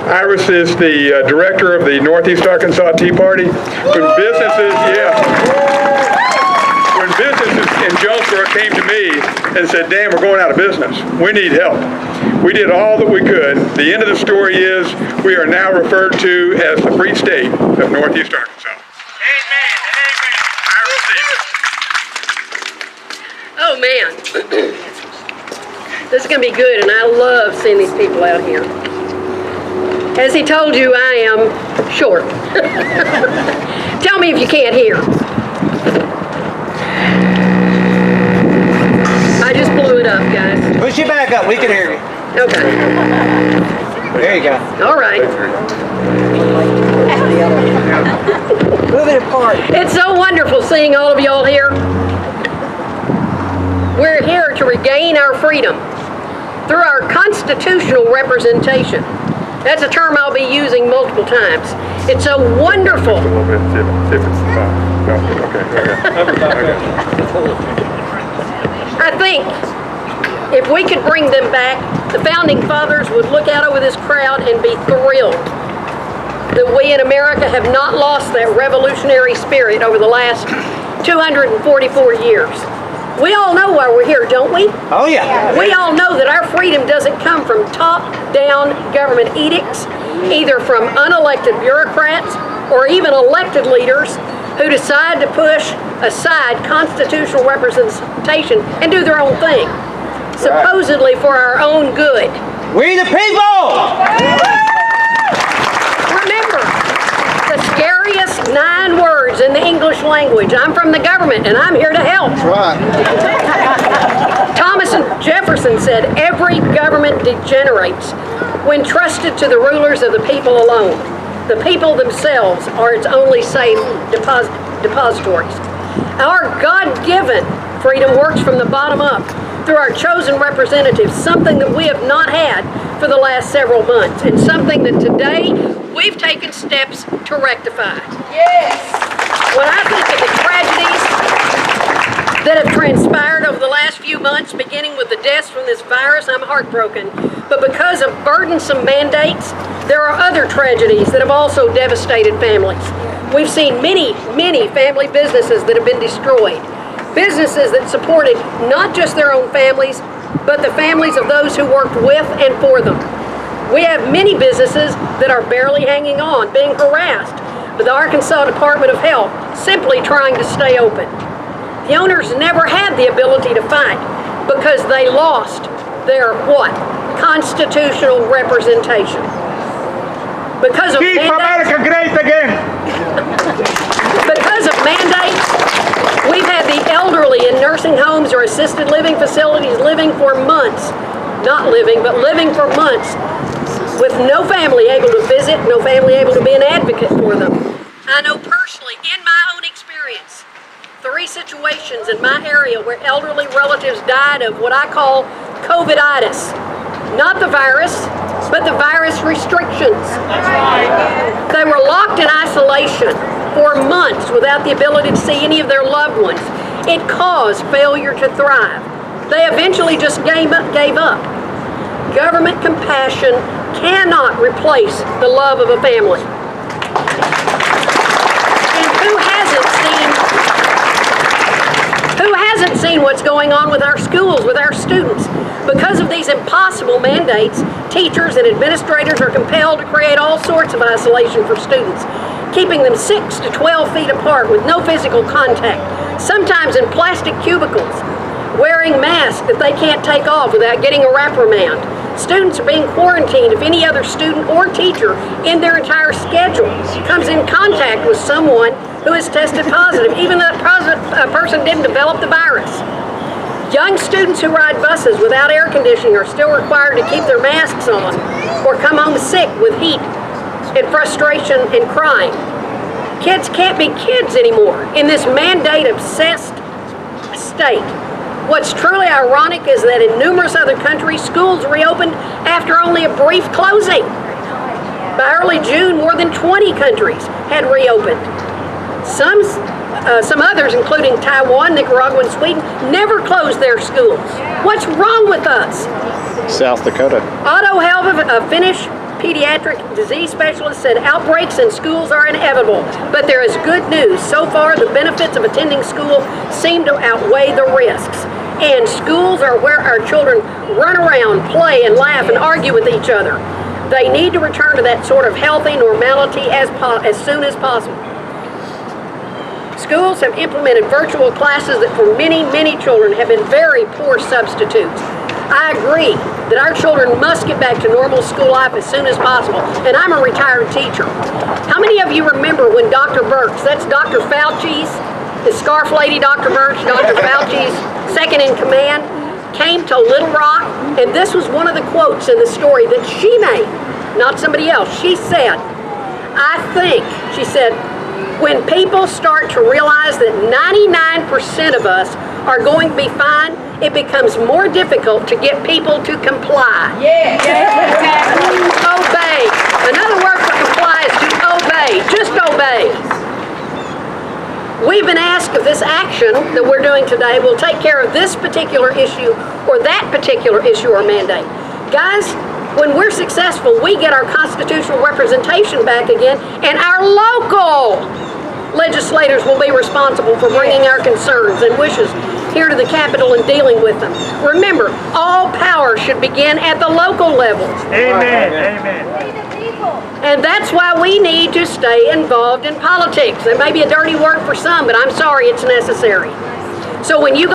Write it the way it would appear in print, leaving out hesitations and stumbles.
Iris is the director of the Northeast Arkansas Tea Party. When businesses in Jonesboro came to me and said, Dan, we're going out of business. We need help. We did all that we could. The end of the story is we are now referred to as the Free State of Northeast Arkansas. Amen. Amen. I receive it. Oh, man. This is going to be good, and I love seeing these people out here. As he told you, I am short. Tell me if you can't hear. I just blew it up, guys. Push you back up. We can hear you. Okay. There you go. All right. Move it apart. It's so wonderful seeing all of y'all here. We're here to regain our freedom through our constitutional representation. That's a term I'll be using multiple times. It's so wonderful. A little bit, see if it's okay. I think if we could bring them back, the Founding Fathers would look out over this crowd and be thrilled that we in America have not lost that revolutionary spirit over the last 244 years. We all know why we're here, don't we? Oh, yeah. We all know that our freedom doesn't come from top-down government edicts, either from unelected bureaucrats or even elected leaders who decide to push aside constitutional representation and do their own thing, supposedly for our own good. We the people! Remember, the scariest 9 words in the English language. I'm from the government and I'm here to help. That's right. Thomas Jefferson said, every government degenerates when trusted to the rulers of the people alone. The people themselves are its only safe depositories. Our God-given freedom works from the bottom up through our chosen representatives, something that we have not had for the last several months, and something that today we've taken steps to rectify. Yes. When I think of the tragedies that have transpired over the last few months, beginning with the deaths from this virus, I'm heartbroken. But because of burdensome mandates, there are other tragedies that have also devastated families. We've seen many, many family businesses that have been destroyed. Businesses that supported not just their own families, but the families of those who worked with and for them. We have many businesses that are barely hanging on, being harassed by the Arkansas Department of Health, simply trying to stay open. The owners never had the ability to fight because they lost their what? Constitutional representation. Because of Keep America great again. Because of mandates, we've had the elderly in nursing homes or assisted living facilities living for months, not living, but living for months, with no family able to visit, no family able to be an advocate for them. I know personally, in my own experience, 3 situations in my area where elderly relatives died of what I call COVID-itis. Not the virus, but the virus restrictions. That's right. They were locked in isolation for months without the ability to see any of their loved ones. It caused failure to thrive. They eventually just gave up. Government compassion cannot replace the love of a family. And who hasn't seen what's going on with our schools, with our students? Because of these impossible mandates, teachers and administrators are compelled to create all sorts of isolation for students, keeping them 6 to 12 feet apart with no physical contact, sometimes in plastic cubicles, wearing masks that they can't take off without getting a reprimand. Students are being quarantined if any other student or teacher in their entire schedule comes in contact with someone who is tested positive, even though that person didn't develop the virus. Young students who ride buses without air conditioning are still required to keep their masks on or come home sick with heat and frustration and crying. Kids can't be kids anymore in this mandate-obsessed state. What's truly ironic is that in numerous other countries, schools reopened after only a brief closing. By early June, more than 20 countries had reopened. Some others, including Taiwan, Nicaragua, and Sweden, never closed their schools. What's wrong with us? South Dakota. Otto Helve, a Finnish pediatric disease specialist said outbreaks in schools are inevitable, but there is good news. So far, the benefits of attending school seem to outweigh the risks. And schools are where our children run around, play, and laugh and argue with each other. They need to return to that sort of healthy normality as soon as possible. Schools have implemented virtual classes that for many, many children have been very poor substitutes. I agree that our children must get back to normal school life as soon as possible, and I'm a retired teacher. How many of you remember when Dr. Birx, that's Dr. Fauci's, the scarf lady Dr. Birx, Dr. Fauci's second in command, came to Little Rock, and this was one of the quotes in the story that she made, not somebody else. She said, I think, she said, when people start to realize that 99% of us are going to be fine, it becomes more difficult to get people to comply. Yeah. Obey. Another word for comply is to obey. Just obey. We've been asked if this action that we're doing today will take care of this particular issue or that particular issue or mandate. Guys, when we're successful, we get our constitutional representation back again, and our local legislators will be responsible for bringing our concerns and wishes here to the Capitol and dealing with them. Remember, all power should begin at the local level. Amen. Amen. And that's why we need to stay involved in politics. It may be a dirty word for some, but I'm sorry, it's necessary. So when you